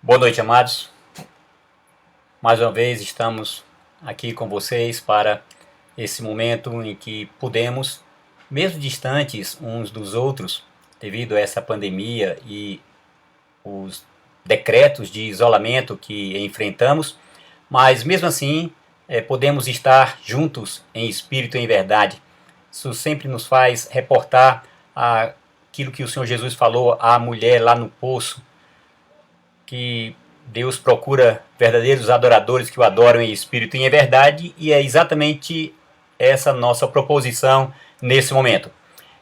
Boa noite, amados. Mais uma vez estamos aqui com vocês para esse momento em que podemos, mesmo distantes uns dos outros, devido a essa pandemia e os decretos de isolamento que enfrentamos, mas mesmo assim podemos estar juntos em espírito e em verdade. Isso sempre nos faz reportar aquilo que o Senhor Jesus falou à mulher lá no poço, que Deus procura verdadeiros adoradores que o adoram em espírito e em verdade, e é exatamente essa nossa proposição nesse momento.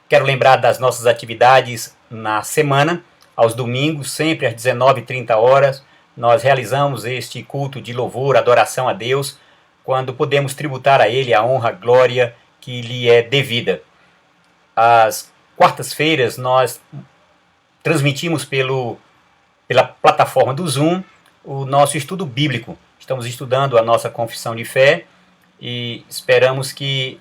Quero lembrar das nossas atividades na semana, aos domingos, sempre às 19h30, nós realizamos este culto de louvor, adoração a Deus, quando podemos tributar a Ele a honra, a glória que lhe é devida. Às quartas-feiras nós transmitimos pela plataforma do Zoom o nosso estudo bíblico. Estamos estudando a nossa confissão de fé e esperamos que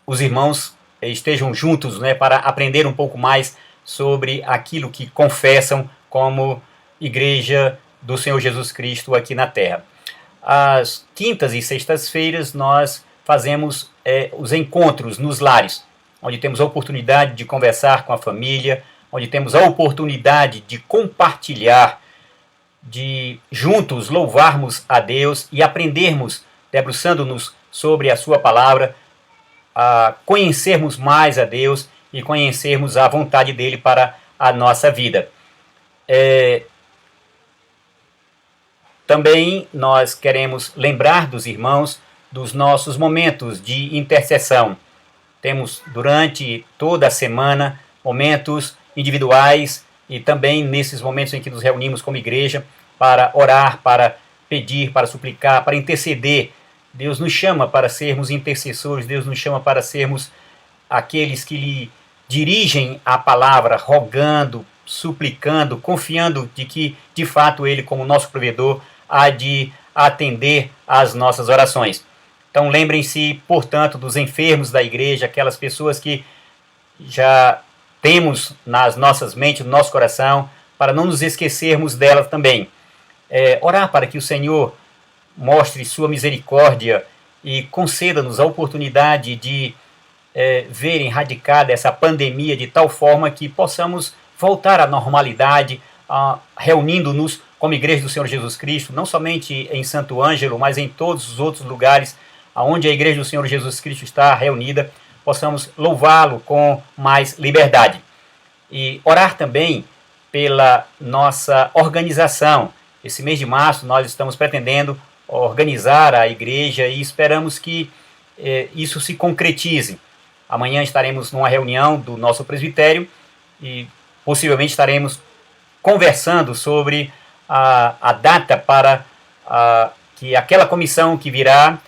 os irmãos estejam juntos, para aprender um pouco mais sobre aquilo que confessam como Igreja do Senhor Jesus Cristo aqui na Terra. Às quintas e sextas-feiras nós fazemos os encontros nos lares, onde temos a oportunidade de conversar com a família, onde temos a oportunidade de compartilhar, de juntos louvarmos a Deus e aprendermos, debruçando-nos sobre a sua palavra, a conhecermos mais a Deus e conhecermos a vontade dele para a nossa vida. Também nós queremos lembrar dos irmãos dos nossos momentos de intercessão. Temos durante toda a semana momentos individuais e também nesses momentos em que nos reunimos como igreja para orar, para pedir, para suplicar, para interceder. Deus nos chama para sermos intercessores, Deus nos chama para sermos aqueles que lhe dirigem a palavra, rogando, suplicando, confiando de que, de fato, Ele, como nosso provedor, há de atender às nossas orações. Então lembrem-se, portanto, dos enfermos da igreja, aquelas pessoas que já temos nas nossas mentes, no nosso coração, para não nos esquecermos delas também. Orar para que o Senhor mostre sua misericórdia e conceda-nos a oportunidade de ver erradicada essa pandemia de tal forma que possamos voltar à normalidade, reunindo-nos como Igreja do Senhor Jesus Cristo, não somente em Santo Ângelo, mas em todos os outros lugares onde a Igreja do Senhor Jesus Cristo está reunida, possamos louvá-lo com mais liberdade. E orar também pela nossa organização. Esse mês de março nós estamos pretendendo organizar a igreja e esperamos que isso se concretize. Amanhã estaremos numa reunião do nosso presbitério e possivelmente estaremos conversando sobre a data para que aquela comissão que virá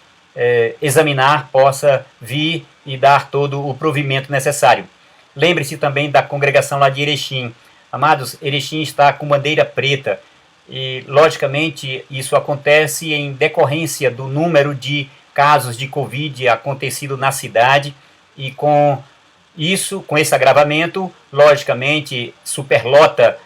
examinar possa vir e dar todo o provimento necessário. Lembre-se também da congregação lá de Erechim. Amados, Erechim está com bandeira preta e, logicamente, isso acontece em decorrência do número de casos de Covid acontecido na cidade e com esse agravamento, logicamente, superlota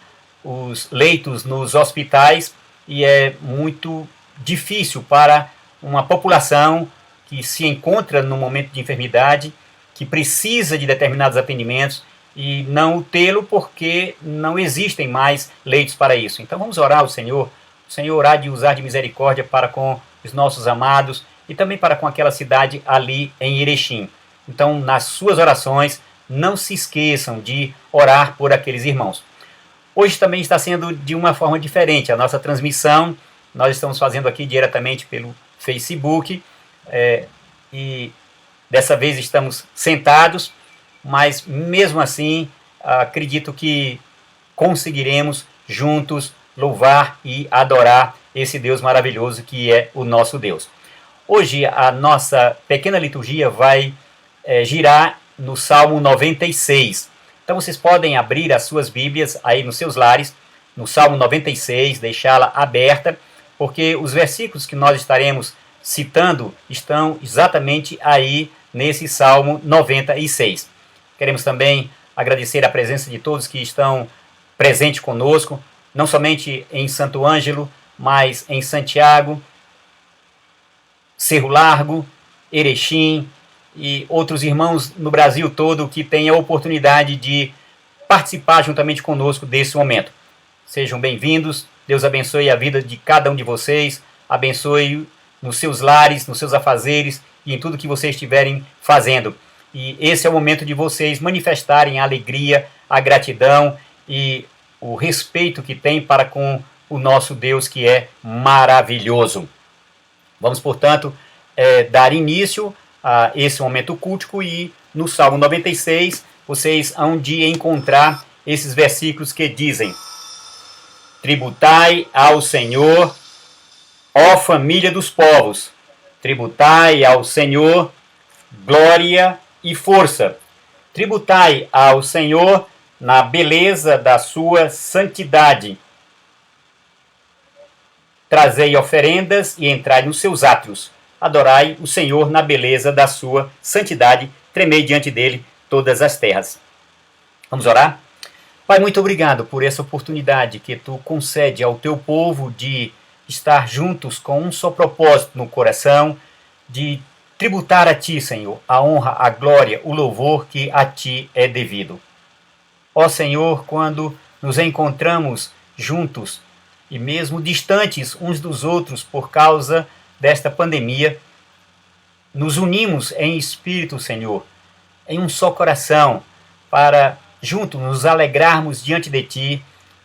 os leitos nos hospitais e é muito difícil para uma população que se encontra no momento de enfermidade, que precisa de determinados atendimentos e não o tê-lo porque não existem mais leitos para isso. Então vamos orar ao Senhor, o Senhor há de usar de misericórdia para com os nossos amados e também para com aquela cidade ali em Erechim. Então nas suas orações não se esqueçam de orar por aqueles irmãos. Hoje também está sendo de uma forma diferente a nossa transmissão, nós estamos fazendo aqui diretamente pelo Facebook, e dessa vez estamos sentados, mas mesmo assim acredito que conseguiremos juntos louvar e adorar esse Deus maravilhoso que é o nosso Deus. Hoje a nossa pequena liturgia vai girar no Salmo 96. Então vocês podem abrir as suas Bíblias aí nos seus lares, no Salmo 96, deixá-la aberta, porque os versículos que nós estaremos citando estão exatamente aí nesse Salmo 96. Queremos também agradecer a presença de todos que estão presentes conosco, não somente em Santo Ângelo, mas em Santiago, Cerro Largo, Erechim e outros irmãos no Brasil todo que têm a oportunidade de participar juntamente conosco desse momento. Sejam bem-vindos, Deus abençoe a vida de cada um de vocês, abençoe nos seus lares, nos seus afazeres e em tudo que vocês estiverem fazendo. E esse é o momento de vocês manifestarem a alegria, a gratidão e o respeito que tem para com o nosso Deus, que é maravilhoso. Vamos, portanto, dar início a esse momento cultico e no Salmo 96 vocês hão de encontrar esses versículos que dizem: tributai ao Senhor, ó família dos povos, tributai ao Senhor glória e força, tributai ao Senhor na beleza da sua santidade. Trazei oferendas e entrai nos seus átrios. Adorai o Senhor na beleza da sua santidade. Tremei diante dele todas as terras. Vamos orar? Pai, muito obrigado por essa oportunidade que tu concede ao teu povo de estar juntos com um só propósito no coração, de tributar a ti, Senhor, a honra, a glória, o louvor que a ti é devido. Ó Senhor, quando nos encontramos juntos e mesmo distantes uns dos outros por causa desta pandemia, nos unimos em espírito, Senhor, em um só coração, para juntos nos alegrarmos diante de Ti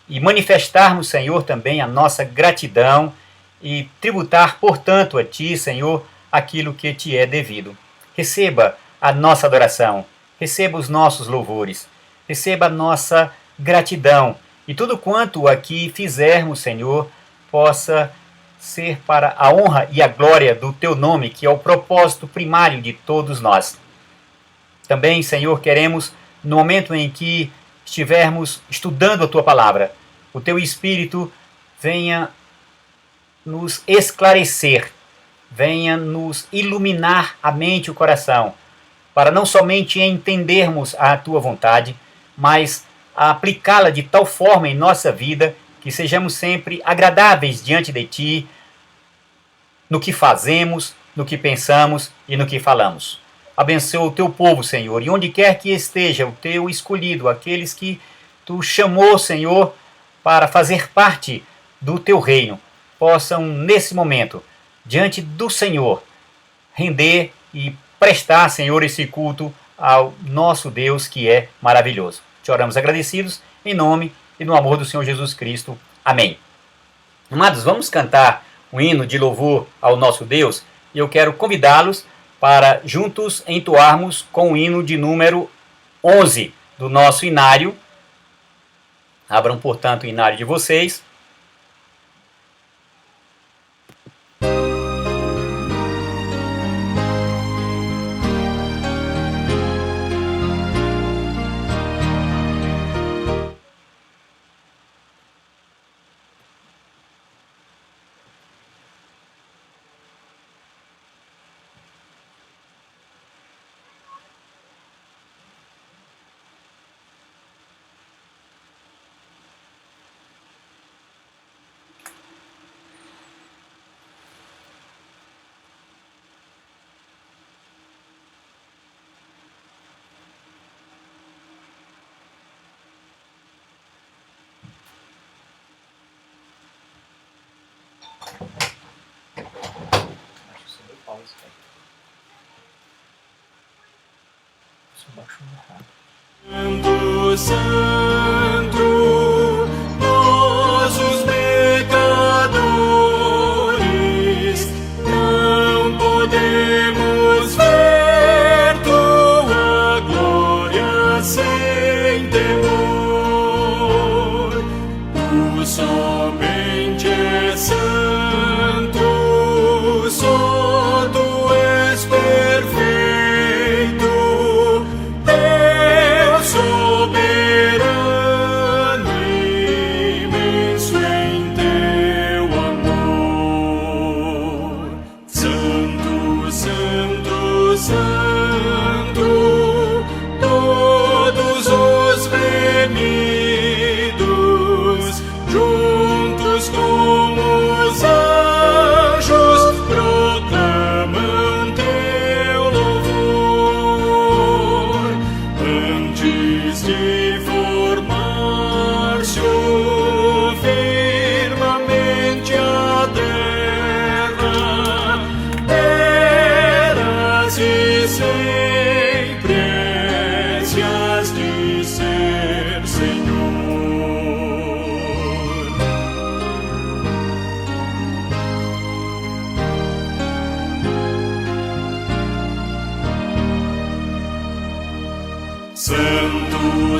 e manifestarmos, Senhor, também a nossa gratidão e tributar, portanto, a Ti, Senhor, aquilo que Te é devido. Receba a nossa adoração, receba os nossos louvores, receba a nossa gratidão. E tudo quanto aqui fizermos, Senhor, possa ser para a honra e a glória do Teu nome, que é o propósito primário de todos nós. Também, Senhor, queremos, no momento em que estivermos estudando a Tua palavra, o Teu Espírito venha nos esclarecer, venha nos iluminar a mente e o coração, para não somente entendermos a Tua vontade, mas a aplicá-la de tal forma em nossa vida que sejamos sempre agradáveis diante de Ti, no que fazemos, no que pensamos e no que falamos. Abençoa o Teu povo, Senhor, e onde quer que esteja o Teu escolhido, aqueles que Tu chamou, Senhor, para fazer parte do Teu reino, possam, nesse momento, diante do Senhor, render e prestar, Senhor, esse culto ao nosso Deus, que é maravilhoso. Te oramos agradecidos, em nome e no amor do Senhor Jesus Cristo. Amém. Amados, vamos cantar um hino de louvor ao nosso Deus, e eu quero convidá-los para juntos entoarmos com o hino de número 11 do nosso inário. Abram, portanto, o inário de vocês. Santo, Santo, nós os pecadores não podemos ver tua glória sem temor. Tu somente és santo, só tu és perfeito. Todos os remidos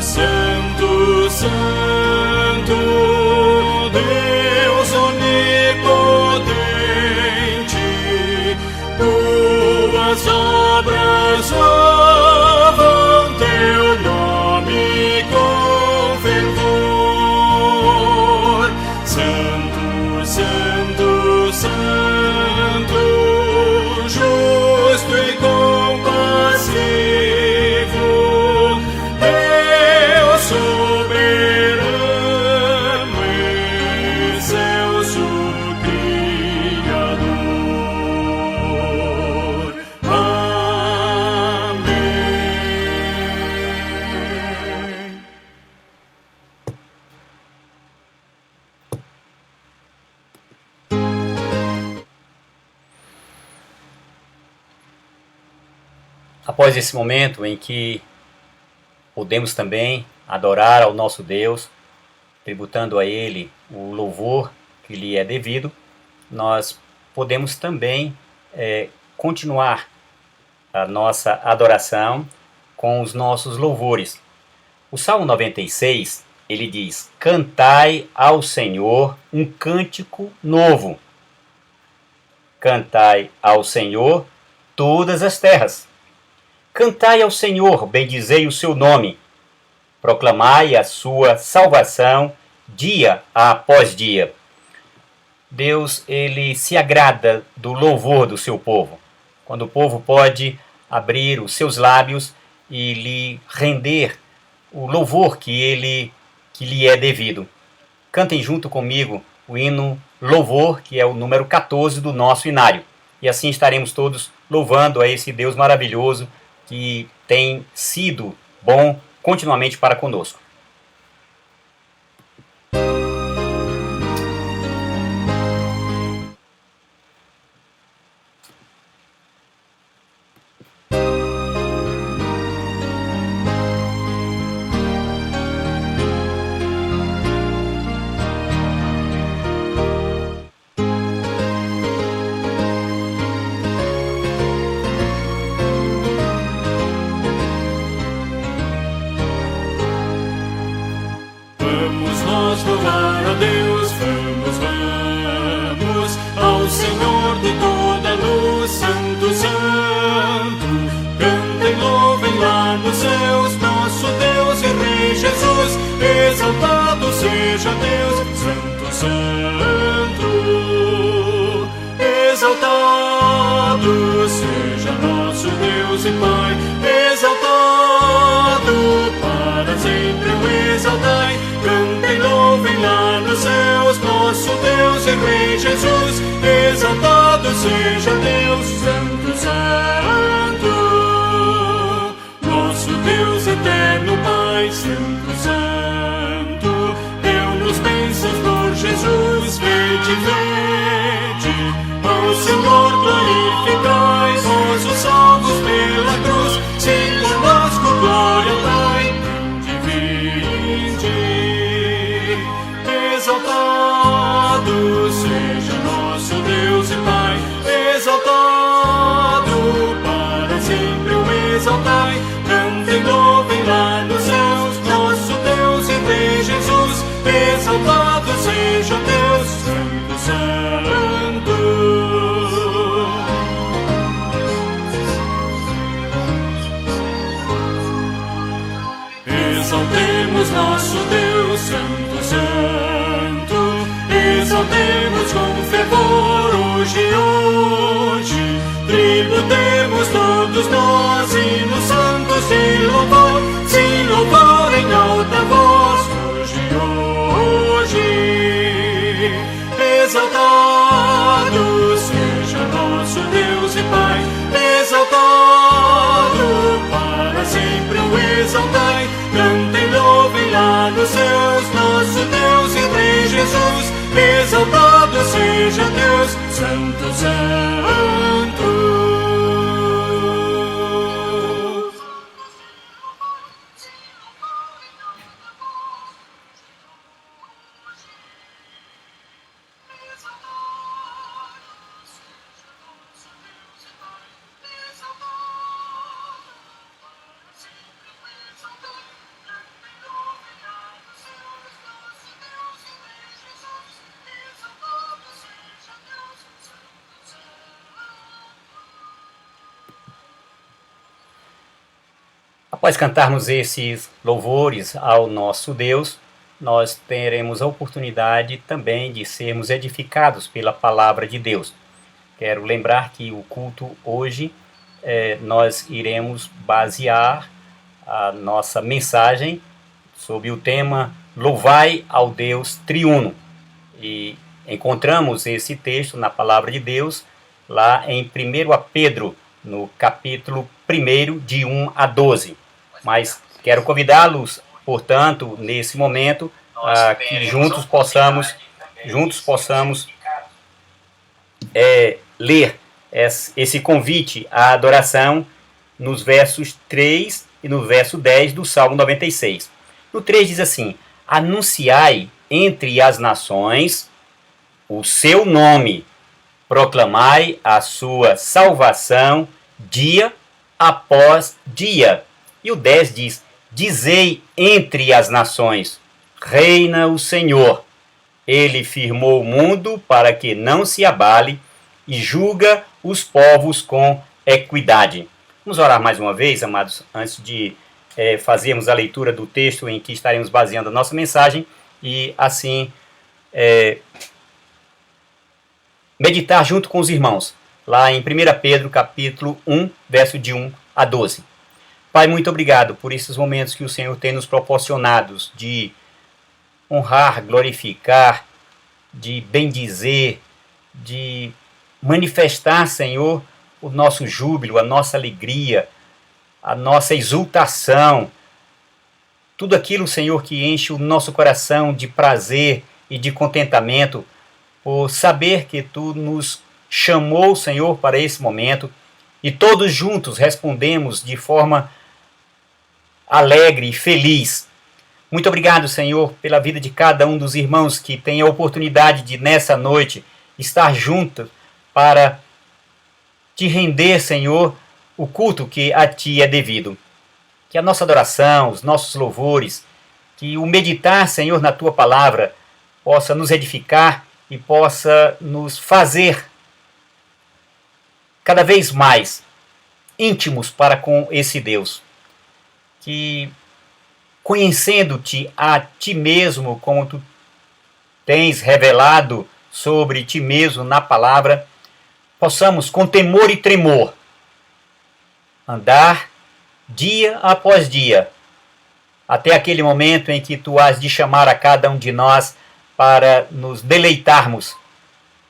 Santo, Santo, Deus onipotente, tuas obras louvam teu nome com fervor. Santo, Santo, Santo, justo e compassivo, Deus soberano, excelso Criador. Amém. Após esse momento em que podemos também adorar ao nosso Deus, tributando a Ele o louvor que lhe é devido, nós podemos também continuar a nossa adoração com os nossos louvores. O Salmo 96, ele diz: cantai ao Senhor um cântico novo. Cantai ao Senhor todas as terras. Cantai ao Senhor, bendizei o seu nome. Proclamai a sua salvação dia após dia. Deus, ele se agrada do louvor do seu povo. Quando o povo pode abrir os seus lábios e lhe render o louvor que lhe é devido. Cantem junto comigo o hino Louvor, que é o número 14 do nosso inário. E assim estaremos todos louvando a esse Deus maravilhoso que tem sido bom continuamente para conosco. Vamos nós louvar a Deus, vamos ao Senhor de toda luz, Santo, Santo. Cantem, louvem lá nos céus, nosso Deus e Rei Jesus. Exaltado seja Deus, Santo, Santo. Exaltado seja nosso Deus e Pai, exaltado para sempre o exaltai. Cantem, louvem lá nos céus, nosso Deus e Rei Jesus. Exaltado seja Deus, Santo, Santo. Nosso Deus eterno Pai, Santo, Santo. Deu-nos bênçãos por Jesus, vede, vede. Ao Senhor glorificai, vós os salvos pela cruz. Sim, conosco, glória ao Pai. Exaltado seja nosso Deus e Pai, exaltado para sempre o exaltai. Cantem, louvem lá nos céus, nosso Deus e Rei Jesus. Exaltado seja Deus, Santo, Santo. Exaltemos nosso Deus, Santo, Santo. Exaltemos com fervor hoje, hoje. Tributemos todos nós hinos santos de louvor, sim, louvor em alta voz hoje, hoje. Exaltado seja nosso Deus e Pai, exaltado para sempre o exaltai. Cantem, louvem lá nos céus, nosso Deus e Rei Jesus. Exaltado seja Deus, Santo, Santo. Após cantarmos esses louvores ao nosso Deus, nós teremos a oportunidade também de sermos edificados pela palavra de Deus. Quero lembrar que o culto hoje, nós iremos basear a nossa mensagem sob o tema Louvai ao Deus Triuno. E encontramos esse texto na palavra de Deus lá em 1 Pedro, no capítulo 1, de 1 a 12. Mas quero convidá-los, portanto, nesse momento, a que juntos possamos ler esse convite à adoração nos versos 3 e no verso 10 do Salmo 96. No 3 diz assim: anunciai entre as nações o seu nome, proclamai a sua salvação dia após dia. E o 10 diz: dizei entre as nações, reina o Senhor. Ele firmou o mundo para que não se abale e julga os povos com equidade. Vamos orar mais uma vez, amados, antes de fazermos a leitura do texto em que estaremos baseando a nossa mensagem e assim meditar junto com os irmãos, lá em 1 Pedro capítulo 1, verso de 1 a 12. Pai, muito obrigado por esses momentos que o Senhor tem nos proporcionados de honrar, glorificar, de bendizer, de manifestar, Senhor, o nosso júbilo, a nossa alegria, a nossa exultação, tudo aquilo, Senhor, que enche o nosso coração de prazer e de contentamento por saber que Tu nos chamou, Senhor, para esse momento e todos juntos respondemos de forma alegre e feliz. Muito obrigado, Senhor, pela vida de cada um dos irmãos que tem a oportunidade de, nessa noite, estar juntos para Te render, Senhor, o culto que a Ti é devido. Que a nossa adoração, os nossos louvores, que o meditar, Senhor, na Tua palavra, possa nos edificar e possa nos fazer cada vez mais íntimos para com esse Deus. Que, conhecendo-te a Ti mesmo, como Tu tens revelado sobre Ti mesmo na palavra, possamos, com temor e tremor, andar dia após dia, até aquele momento em que Tu has de chamar a cada um de nós para nos deleitarmos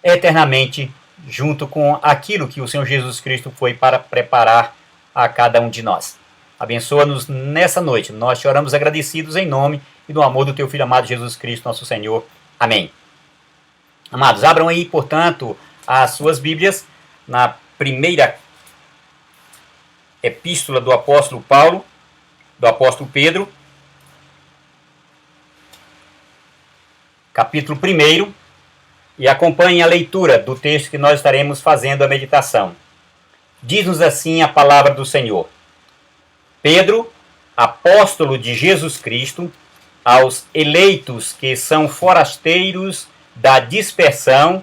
eternamente junto com aquilo que o Senhor Jesus Cristo foi para preparar a cada um de nós. Abençoa-nos nessa noite. Nós te oramos agradecidos em nome e no amor do Teu Filho amado Jesus Cristo, nosso Senhor. Amém. Amados, abram aí, portanto, as suas Bíblias na primeira epístola do apóstolo Paulo, do apóstolo Pedro, capítulo 1, e acompanhem a leitura do texto que nós estaremos fazendo a meditação. Diz-nos assim a palavra do Senhor. Pedro, apóstolo de Jesus Cristo, aos eleitos que são forasteiros da dispersão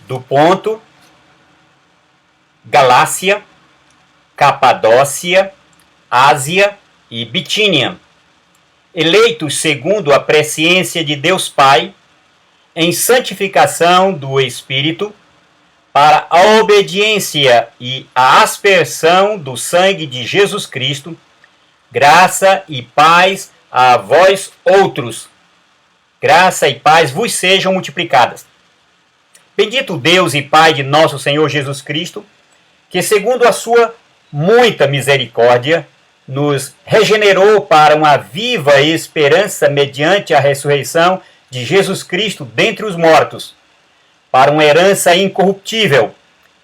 do Ponto, Galácia, Capadócia, Ásia e Bitínia, eleitos segundo a presciência de Deus Pai, em santificação do Espírito, para a obediência e a aspersão do sangue de Jesus Cristo, graça e paz a vós outros. Graça e paz vos sejam multiplicadas. Bendito Deus e Pai de nosso Senhor Jesus Cristo, que segundo a sua muita misericórdia, nos regenerou para uma viva esperança mediante a ressurreição de Jesus Cristo dentre os mortos, para uma herança incorruptível,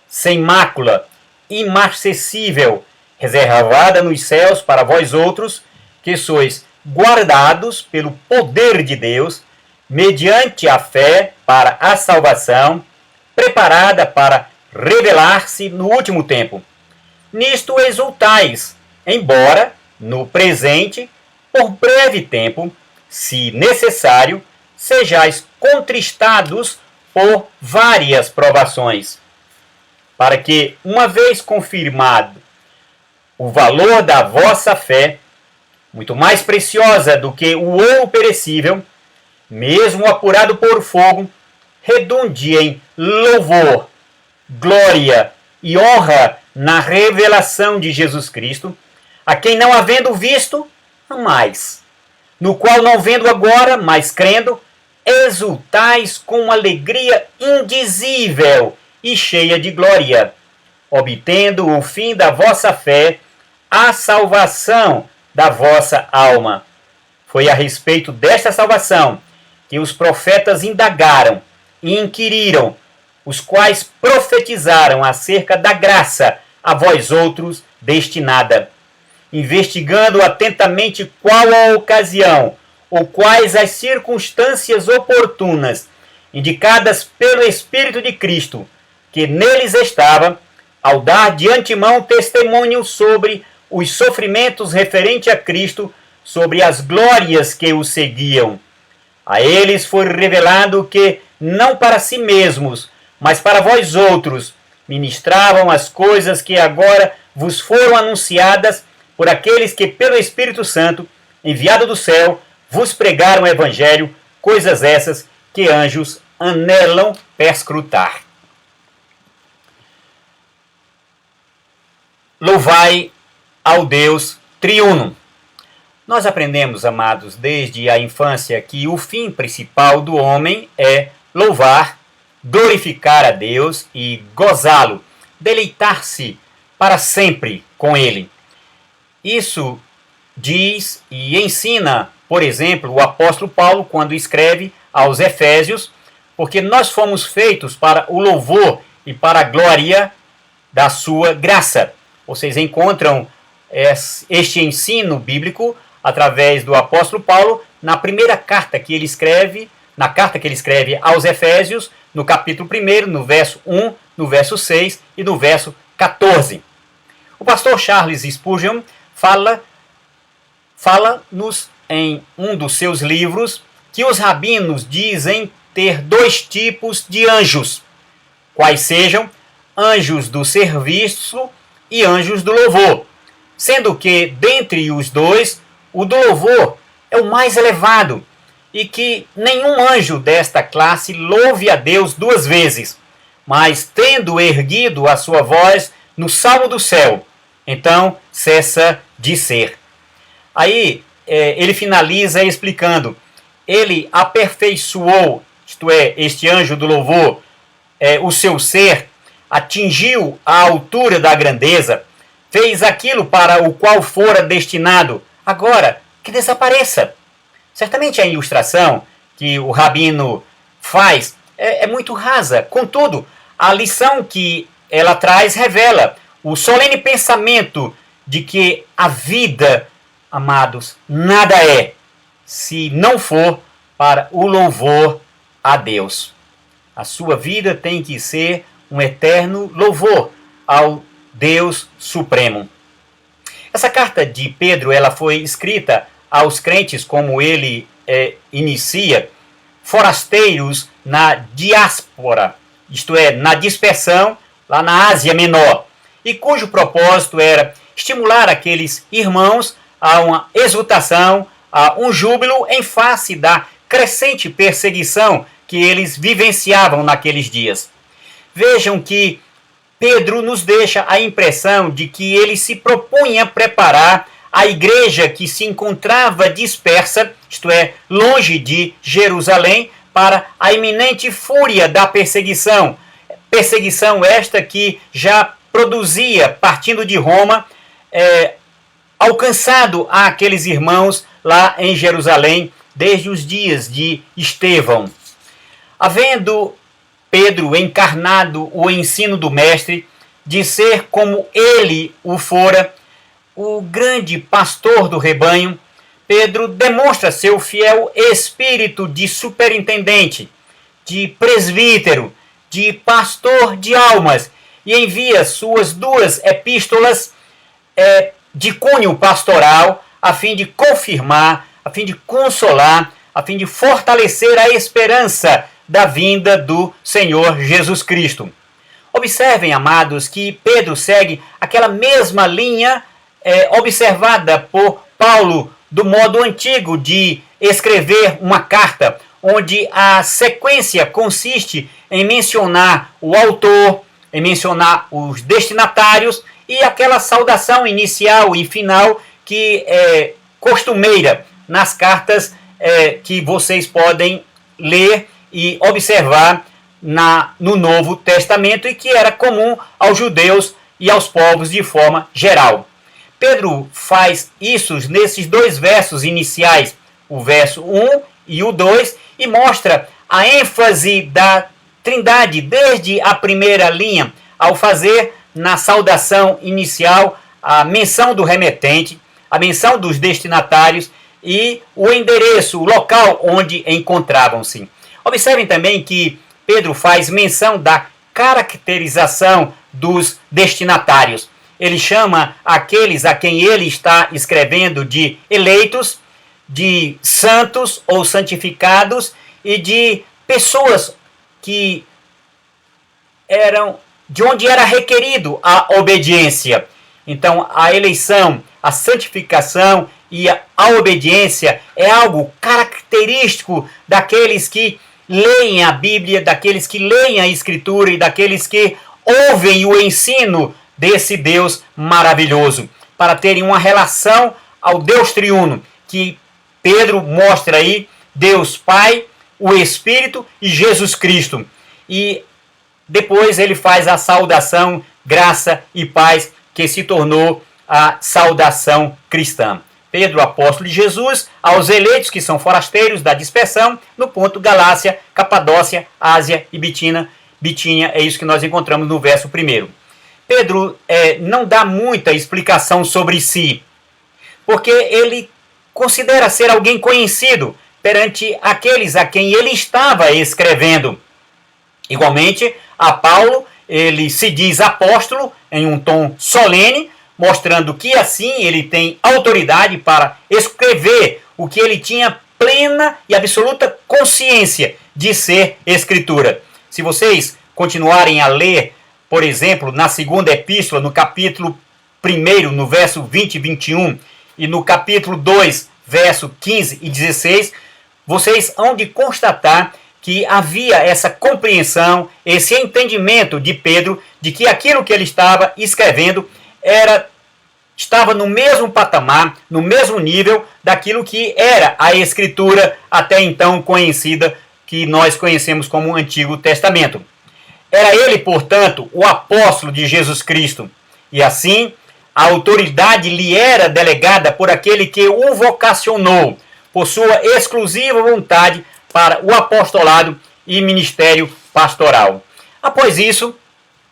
sem mácula, imarcessível, reservada nos céus para vós outros, que sois guardados pelo poder de Deus, mediante a fé para a salvação, preparada para revelar-se no último tempo. Nisto exultais, embora, no presente, por breve tempo, se necessário, sejais contristados por várias provações, para que, uma vez confirmado o valor da vossa fé, muito mais preciosa do que o ouro perecível, mesmo apurado por fogo, redunde em louvor, glória e honra na revelação de Jesus Cristo, a quem não havendo visto, amais, no qual não vendo agora, mas crendo, exultais com alegria indizível e cheia de glória, obtendo o fim da vossa fé, a salvação da vossa alma. Foi a respeito desta salvação que os profetas indagaram e inquiriram, os quais profetizaram acerca da graça a vós outros destinada, investigando atentamente qual a ocasião ou quais as circunstâncias oportunas, indicadas pelo Espírito de Cristo, que neles estava, ao dar de antemão testemunho sobre os sofrimentos referentes a Cristo, sobre as glórias que o seguiam. A eles foi revelado que, não para si mesmos, mas para vós outros, ministravam as coisas que agora vos foram anunciadas por aqueles que, pelo Espírito Santo, enviado do céu, vos pregaram o Evangelho, coisas essas que anjos anelam perscrutar. Louvai ao Deus triuno. Nós aprendemos, amados, desde a infância que o fim principal do homem é louvar, glorificar a Deus e gozá-lo, deleitar-se para sempre com Ele. Isso diz e ensina, por exemplo, o apóstolo Paulo quando escreve aos Efésios, porque nós fomos feitos para o louvor e para a glória da sua graça. Vocês encontram este ensino bíblico através do apóstolo Paulo na primeira carta que ele escreve, na carta que ele escreve aos Efésios, no capítulo 1, no verso 1, no verso 6 e no verso 14. O pastor Charles Spurgeon fala-nos em um dos seus livros que os rabinos dizem ter dois tipos de anjos, quais sejam anjos do serviço e anjos do louvor, sendo que, dentre os dois, o do louvor é o mais elevado, e que nenhum anjo desta classe louve a Deus duas vezes, mas tendo erguido a sua voz no salmo do céu, então cessa de ser. Aí ele finaliza explicando, ele aperfeiçoou, isto é, este anjo do louvor, o seu ser, atingiu a altura da grandeza, fez aquilo para o qual fora destinado, agora que desapareça. Certamente a ilustração que o rabino faz é muito rasa, contudo, a lição que ela traz revela o solene pensamento de que a vida, amados, nada é, se não for para o louvor a Deus. A sua vida tem que ser um eterno louvor ao Deus Supremo. Essa carta de Pedro ela foi escrita aos crentes, como ele inicia, forasteiros na diáspora, isto é, na dispersão, lá na Ásia Menor, e cujo propósito era estimular aqueles irmãos a uma exultação, a um júbilo em face da crescente perseguição que eles vivenciavam naqueles dias. Vejam que Pedro nos deixa a impressão de que ele se propunha preparar a igreja que se encontrava dispersa, isto é, longe de Jerusalém, para a iminente fúria da perseguição. Perseguição esta que já produzia, partindo de Roma, alcançado àqueles irmãos lá em Jerusalém, desde os dias de Estevão. Havendo Pedro encarnado o ensino do Mestre, de ser como ele o fora, o grande pastor do rebanho, Pedro demonstra seu fiel espírito de superintendente, de presbítero, de pastor de almas, e envia suas duas epístolas de cunho pastoral, a fim de confirmar, a fim de consolar, a fim de fortalecer a esperança da vinda do Senhor Jesus Cristo. Observem, amados, que Pedro segue aquela mesma linha observada por Paulo do modo antigo de escrever uma carta, onde a sequência consiste em mencionar o autor, em mencionar os destinatários e aquela saudação inicial e final que é costumeira nas cartas que vocês podem ler e observar no Novo Testamento e que era comum aos judeus e aos povos de forma geral. Pedro faz isso nesses dois versos iniciais, o verso 1 e o 2, e mostra a ênfase da Trindade desde a primeira linha, ao fazer na saudação inicial a menção do remetente, a menção dos destinatários e o endereço, o local onde encontravam-se. Observem também que Pedro faz menção da caracterização dos destinatários. Ele chama aqueles a quem ele está escrevendo de eleitos, de santos ou santificados e de pessoas que eram de onde era requerido a obediência. Então, a eleição, a santificação e a obediência é algo característico daqueles que leem a Bíblia, daqueles que leem a Escritura e daqueles que ouvem o ensino desse Deus maravilhoso, para terem uma relação ao Deus triuno, que Pedro mostra aí, Deus Pai, o Espírito e Jesus Cristo. E depois ele faz a saudação, graça e paz, que se tornou a saudação cristã. Pedro, apóstolo de Jesus, aos eleitos que são forasteiros da dispersão, no ponto Galácia, Capadócia, Ásia e Bitínia, é isso que nós encontramos no verso 1. Pedro não dá muita explicação sobre si, porque ele considera ser alguém conhecido perante aqueles a quem ele estava escrevendo. Igualmente, a Paulo, ele se diz apóstolo em um tom solene, mostrando que assim ele tem autoridade para escrever o que ele tinha plena e absoluta consciência de ser Escritura. Se vocês continuarem a ler, por exemplo, na segunda epístola, no capítulo 1, no verso 20 e 21, e no capítulo 2, verso 15 e 16, vocês hão de constatar que havia essa compreensão, esse entendimento de Pedro, de que aquilo que ele estava escrevendo estava no mesmo patamar, no mesmo nível daquilo que era a Escritura até então conhecida, que nós conhecemos como Antigo Testamento. Era ele, portanto, o apóstolo de Jesus Cristo, e assim a autoridade lhe era delegada por aquele que o vocacionou, por sua exclusiva vontade para o apostolado e ministério pastoral. Após isso,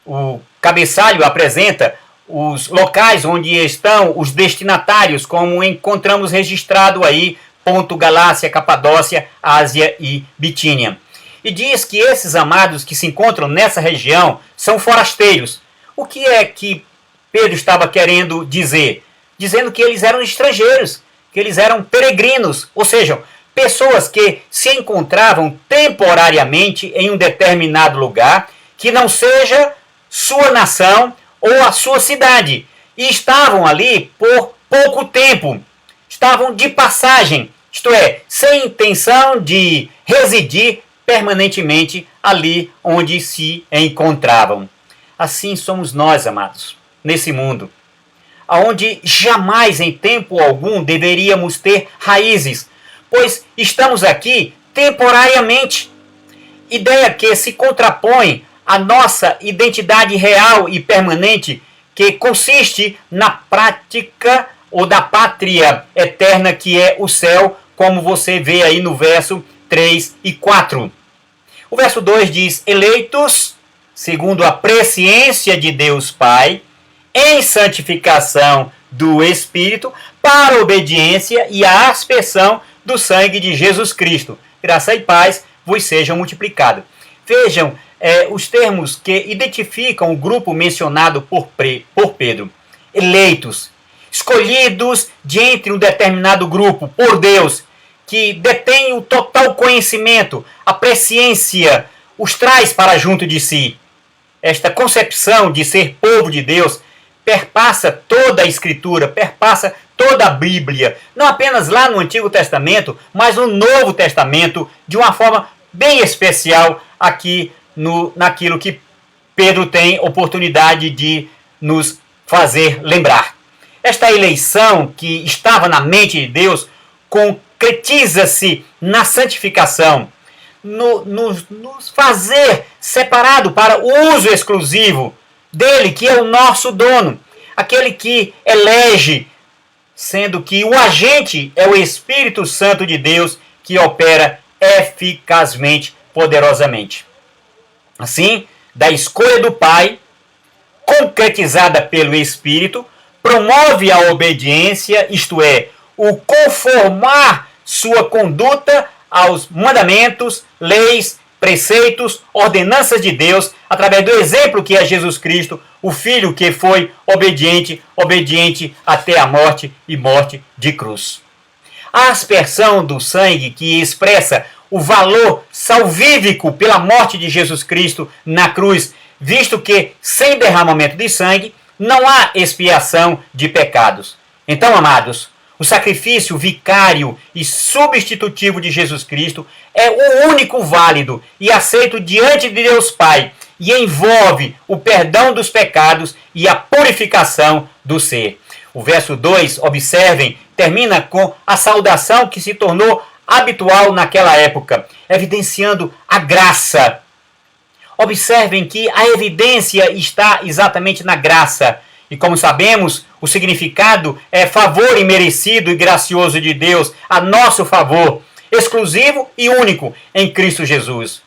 o cabeçalho apresenta os locais onde estão os destinatários, como encontramos registrado aí, ponto Galácia, Capadócia, Ásia e Bitínia. E diz que esses amados que se encontram nessa região são forasteiros. O que é que Pedro estava querendo dizer? Dizendo que eles eram estrangeiros, que eles eram peregrinos, ou seja, pessoas que se encontravam temporariamente em um determinado lugar, que não seja sua nação ou a sua cidade, e estavam ali por pouco tempo, estavam de passagem, isto é, sem intenção de residir permanentemente ali onde se encontravam. Assim somos nós, amados, nesse mundo, onde jamais em tempo algum deveríamos ter raízes, pois estamos aqui temporariamente, ideia que se contrapõe à nossa identidade real e permanente, que consiste na prática ou da pátria eterna que é o céu, como você vê aí no verso 3 e 4. O verso 2 diz: eleitos, segundo a presciência de Deus Pai, em santificação do Espírito, para a obediência e a aspersão do sangue de Jesus Cristo. Graça e paz vos sejam multiplicados. Vejam os termos que identificam o grupo mencionado por Pedro. Eleitos, escolhidos de entre um determinado grupo por Deus, que detém o total conhecimento, a presciência, os traz para junto de si. Esta concepção de ser povo de Deus perpassa toda a Escritura, perpassa toda a Bíblia, não apenas lá no Antigo Testamento, mas no Novo Testamento, de uma forma bem especial aqui naquilo que Pedro tem oportunidade de nos fazer lembrar. Esta eleição que estava na mente de Deus concretiza-se na santificação, nos fazer separado para o uso exclusivo dele, que é o nosso dono, aquele que elege, sendo que o agente é o Espírito Santo de Deus que opera eficazmente, poderosamente. Assim, da escolha do Pai, concretizada pelo Espírito, promove a obediência, isto é, o conformar sua conduta aos mandamentos, leis, preceitos, ordenanças de Deus, através do exemplo que é Jesus Cristo, o Filho que foi obediente até a morte e morte de cruz. A aspersão do sangue que expressa o valor salvífico pela morte de Jesus Cristo na cruz, visto que sem derramamento de sangue não há expiação de pecados. Então, amados, o sacrifício vicário e substitutivo de Jesus Cristo é o único válido e aceito diante de Deus Pai e envolve o perdão dos pecados e a purificação do ser. O verso 2, observem, termina com a saudação que se tornou habitual naquela época, evidenciando a graça. Observem que a evidência está exatamente na graça. E como sabemos, o significado é favor imerecido e gracioso de Deus a nosso favor, exclusivo e único em Cristo Jesus.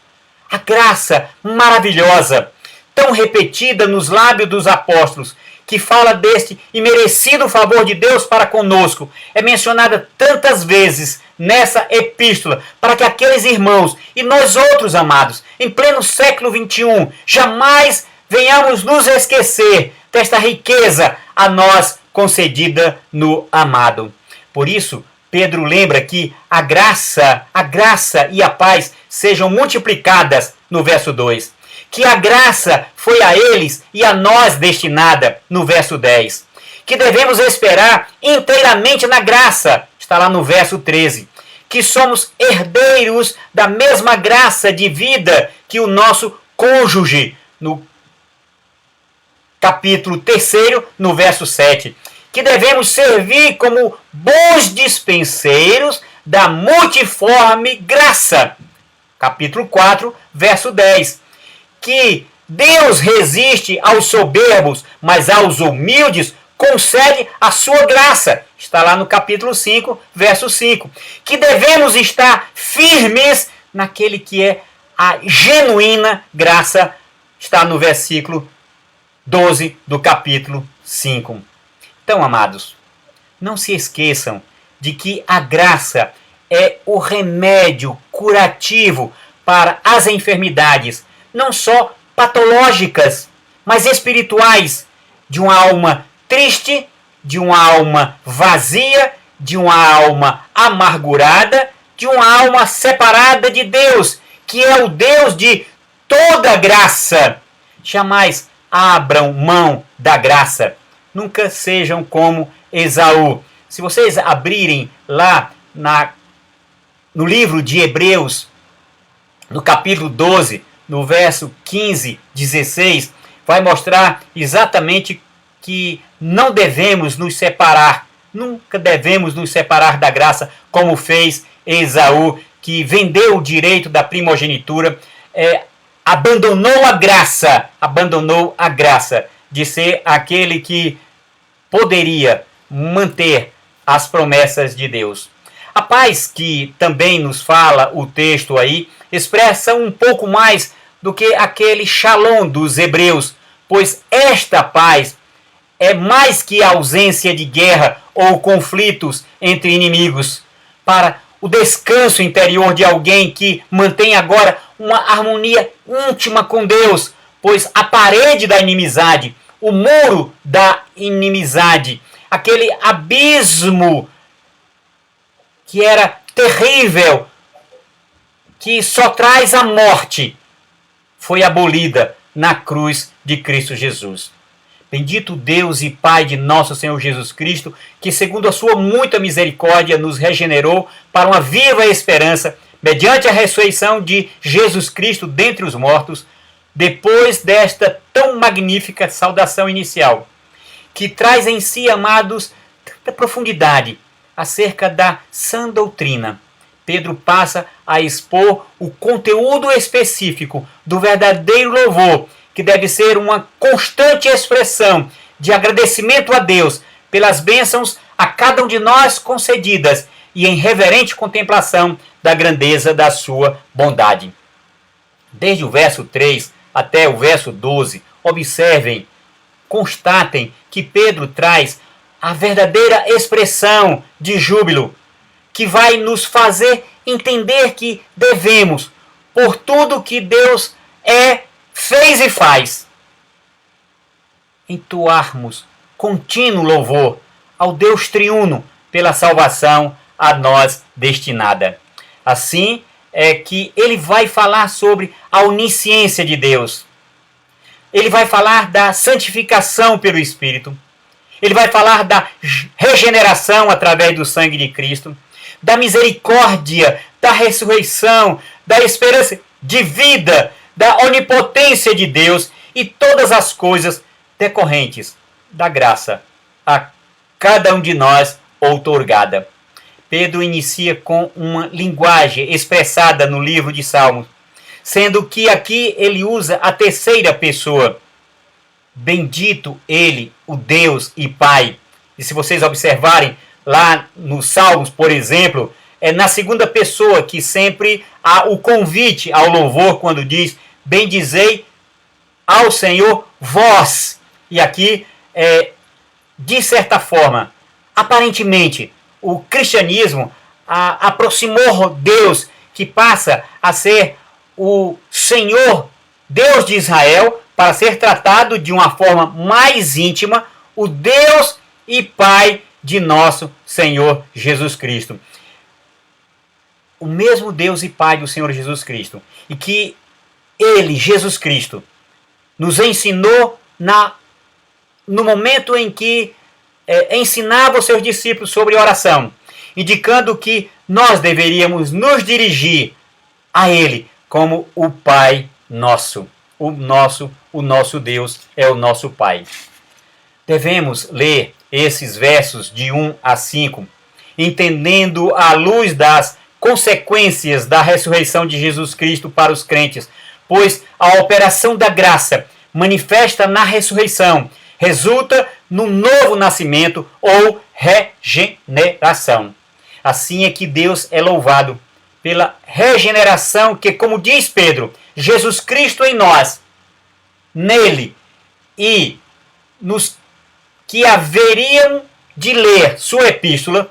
A graça maravilhosa, tão repetida nos lábios dos apóstolos, que fala deste imerecido favor de Deus para conosco, é mencionada tantas vezes nessa epístola, para que aqueles irmãos e nós outros, amados, em pleno século XXI, jamais venhamos nos esquecer desta riqueza a nós concedida no amado. Por isso, Pedro lembra que a graça e a paz sejam multiplicadas no verso 2. Que a graça foi a eles e a nós destinada no verso 10. Que devemos esperar inteiramente na graça, está lá no verso 13. Que somos herdeiros da mesma graça de vida que o nosso cônjuge, no capítulo 3, no verso 7. Que devemos servir como bons dispenseiros da multiforme graça. Capítulo 4, verso 10. Que Deus resiste aos soberbos, mas aos humildes concede a sua graça. Está lá no capítulo 5, verso 5. Que devemos estar firmes naquele que é a genuína graça. Está no versículo 12 do capítulo 5. Então, amados, não se esqueçam de que a graça é o remédio curativo para as enfermidades, não só patológicas, mas espirituais, de uma alma triste, de uma alma vazia, de uma alma amargurada, de uma alma separada de Deus, que é o Deus de toda graça. Jamais abram mão da graça. Nunca sejam como Esaú. Se vocês abrirem lá no livro de Hebreus, no capítulo 12, no verso 15, 16, vai mostrar exatamente que não devemos nos separar, nunca devemos nos separar da graça, como fez Esaú, que vendeu o direito da primogenitura, abandonou a graça de ser aquele que poderia manter as promessas de Deus. A paz que também nos fala o texto aí, expressa um pouco mais do que aquele shalom dos hebreus, pois esta paz é mais que a ausência de guerra ou conflitos entre inimigos, para o descanso interior de alguém que mantém agora uma harmonia íntima com Deus, pois a parede da inimizade, o muro da inimizade, aquele abismo que era terrível, que só traz a morte, foi abolida na cruz de Cristo Jesus. Bendito Deus e Pai de nosso Senhor Jesus Cristo, que segundo a sua muita misericórdia nos regenerou para uma viva esperança, mediante a ressurreição de Jesus Cristo dentre os mortos, depois desta tão magnífica saudação inicial, que traz em si, amados, tanta profundidade acerca da sã doutrina. Pedro passa a expor o conteúdo específico do verdadeiro louvor, que deve ser uma constante expressão de agradecimento a Deus pelas bênçãos a cada um de nós concedidas e em reverente contemplação da grandeza da sua bondade. Desde o verso 3 até o verso 12, observem, constatem que Pedro traz a verdadeira expressão de júbilo, que vai nos fazer entender que devemos, por tudo que Deus fez e faz, entoarmos contínuo louvor ao Deus triuno pela salvação a nós destinada. Assim é que ele vai falar sobre a onisciência de Deus. Ele vai falar da santificação pelo Espírito. Ele vai falar da regeneração através do sangue de Cristo, da misericórdia, da ressurreição, da esperança de vida, da onipotência de Deus e todas as coisas decorrentes da graça a cada um de nós outorgada. Pedro inicia com uma linguagem expressada no livro de Salmos, sendo que aqui ele usa a terceira pessoa. Bendito ele, o Deus e Pai. E se vocês observarem lá nos Salmos, por exemplo, é na segunda pessoa que sempre há o convite ao louvor, quando diz: bendizei ao Senhor vós. E aqui, de certa forma, aparentemente, o cristianismo aproximou Deus, que passa a ser o Senhor, Deus de Israel, para ser tratado de uma forma mais íntima, o Deus e Pai de nosso Senhor Jesus Cristo. O mesmo Deus e Pai do Senhor Jesus Cristo. E que Ele, Jesus Cristo, nos ensinou no momento em que ensinava os seus discípulos sobre oração, indicando que nós deveríamos nos dirigir a Ele como o Pai nosso. O nosso Deus é o nosso Pai. Devemos ler esses versos de 1 a 5, entendendo à luz das consequências da ressurreição de Jesus Cristo para os crentes, pois a operação da graça manifesta na ressurreição resulta no novo nascimento ou regeneração. Assim é que Deus é louvado pela regeneração que, como diz Pedro, Jesus Cristo em nós, nele e nos que haveriam de ler sua epístola,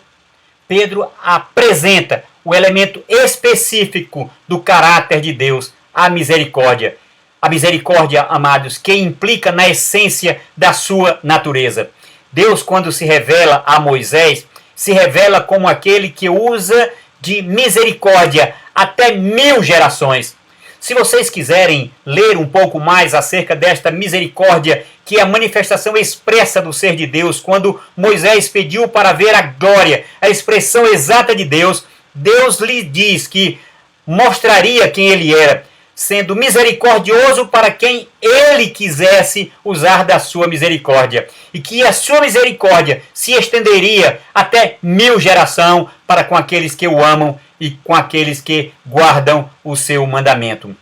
Pedro apresenta o elemento específico do caráter de Deus, a misericórdia. A misericórdia, amados, que implica na essência da sua natureza. Deus, quando se revela a Moisés, se revela como aquele que usa de misericórdia até 1000 gerações. Se vocês quiserem ler um pouco mais acerca desta misericórdia, que é a manifestação expressa do ser de Deus, quando Moisés pediu para ver a glória, a expressão exata de Deus, Deus lhe diz que mostraria quem ele era, sendo misericordioso para quem ele quisesse usar da sua misericórdia. E que a sua misericórdia se estenderia até 1000 gerações para com aqueles que o amam e com aqueles que guardam o seu mandamento.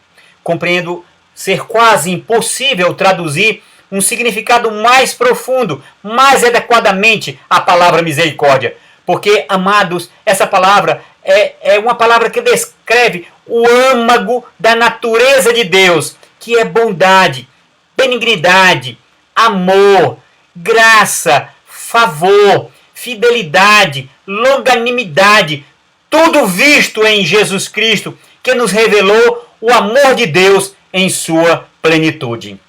Compreendo ser quase impossível traduzir um significado mais profundo, mais adequadamente a palavra misericórdia. Porque, amados, essa palavra é uma palavra que descreve o âmago da natureza de Deus, que é bondade, benignidade, amor, graça, favor, fidelidade, longanimidade, tudo visto em Jesus Cristo, que nos revelou o amor de Deus em sua plenitude.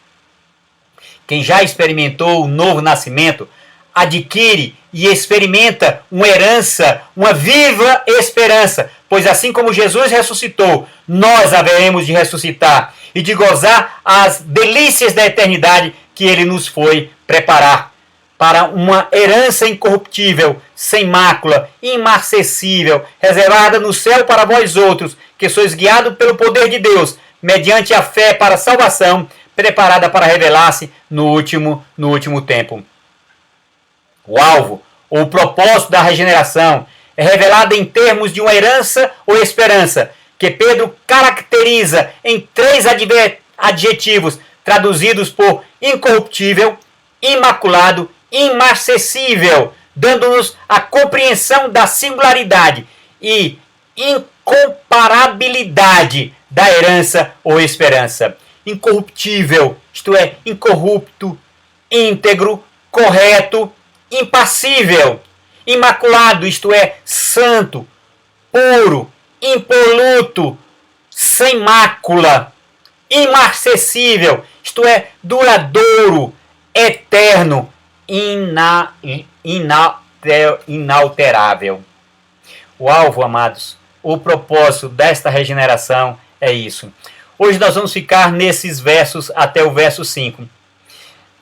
Quem já experimentou o novo nascimento, adquire e experimenta uma herança, uma viva esperança, pois assim como Jesus ressuscitou, nós haveremos de ressuscitar e de gozar as delícias da eternidade que ele nos foi preparar, para uma herança incorruptível, sem mácula, imarcessível, reservada no céu para vós outros, que sois guiados pelo poder de Deus, mediante a fé para a salvação, preparada para revelar-se no último tempo. O alvo, ou o propósito da regeneração, é revelado em termos de uma herança ou esperança, que Pedro caracteriza em 3 adjetivos, traduzidos por incorruptível, imaculado, imarcessível, dando-nos a compreensão da singularidade e incomparabilidade da herança ou esperança. Incorruptível, isto é, incorrupto, íntegro, correto, impassível. Imaculado, isto é, santo, puro, impoluto, sem mácula. Imarcessível, isto é, duradouro, eterno, inalterável. O alvo, amados, o propósito desta regeneração é isso. Hoje nós vamos ficar nesses versos até o verso 5.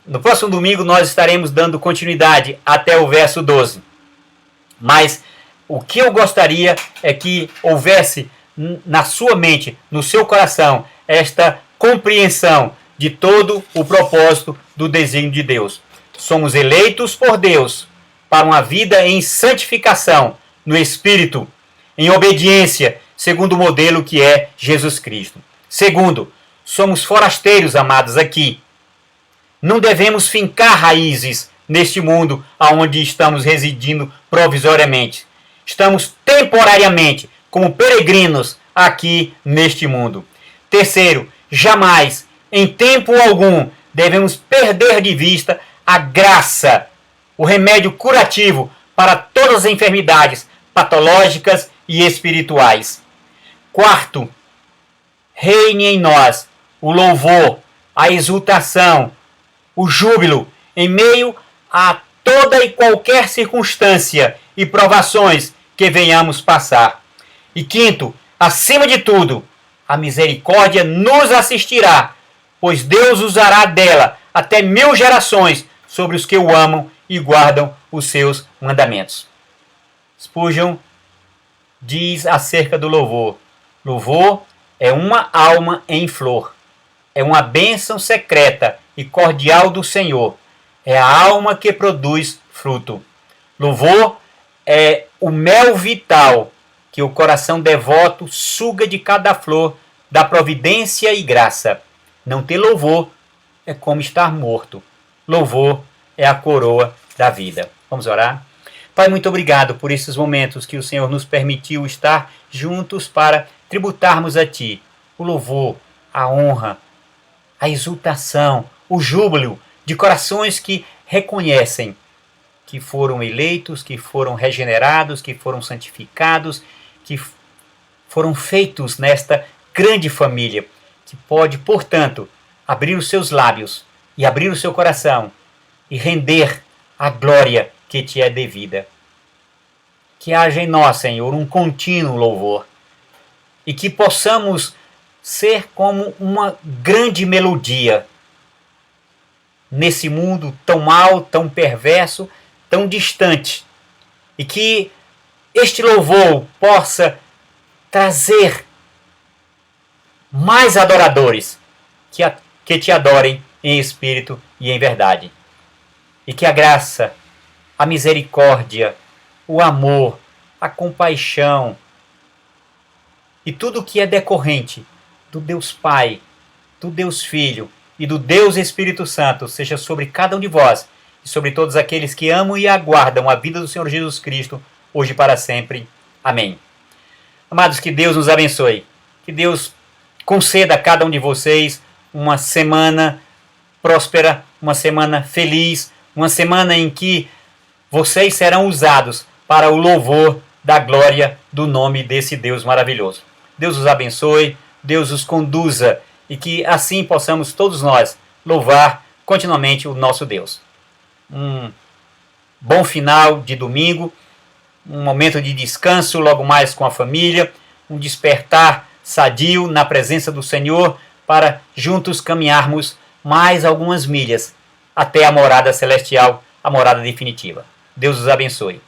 No próximo domingo nós estaremos dando continuidade até o verso 12. Mas o que eu gostaria é que houvesse na sua mente, no seu coração, esta compreensão de todo o propósito do desígnio de Deus. Somos eleitos por Deus para uma vida em santificação, no Espírito, em obediência, segundo o modelo que é Jesus Cristo. Segundo, somos forasteiros, amados, aqui. Não devemos fincar raízes neste mundo onde estamos residindo provisoriamente. Estamos temporariamente como peregrinos aqui neste mundo. Terceiro, jamais, em tempo algum, devemos perder de vista a graça, o remédio curativo para todas as enfermidades patológicas e espirituais. Quarto, reine em nós o louvor, a exultação, o júbilo em meio a toda e qualquer circunstância e provações que venhamos passar. E quinto, acima de tudo, a misericórdia nos assistirá, pois Deus usará dela até 1000 gerações sobre os que o amam e guardam os seus mandamentos. Spurgeon diz acerca do louvor: louvor é uma alma em flor, é uma bênção secreta e cordial do Senhor, é a alma que produz fruto. Louvor é o mel vital que o coração devoto suga de cada flor da providência e graça. Não ter louvor é como estar morto. Louvor é a coroa da vida. Vamos orar? Pai, muito obrigado por esses momentos que o Senhor nos permitiu estar juntos para tributarmos a Ti o louvor, a honra, a exultação, o júbilo de corações que reconhecem que foram eleitos, que foram regenerados, que foram santificados, que foram feitos nesta grande família, que pode, portanto, abrir os seus lábios e abrir o seu coração e render a glória que te é devida. Que haja em nós, Senhor, um contínuo louvor e que possamos ser como uma grande melodia nesse mundo tão mau, tão perverso, tão distante, e que este louvor possa trazer mais adoradores que te adorem em espírito e em verdade. E que a graça, a misericórdia, o amor, a compaixão e tudo que é decorrente do Deus Pai, do Deus Filho e do Deus Espírito Santo seja sobre cada um de vós e sobre todos aqueles que amam e aguardam a vida do Senhor Jesus Cristo, hoje e para sempre. Amém. Amados, que Deus nos abençoe. Que Deus conceda a cada um de vocês uma semana próspera, uma semana feliz, uma semana em que vocês serão usados para o louvor da glória do nome desse Deus maravilhoso. Deus os abençoe, Deus os conduza e que assim possamos todos nós louvar continuamente o nosso Deus. Um bom final de domingo, um momento de descanso logo mais com a família, um despertar sadio na presença do Senhor para juntos caminharmos mais algumas milhas até a morada celestial, a morada definitiva. Deus os abençoe.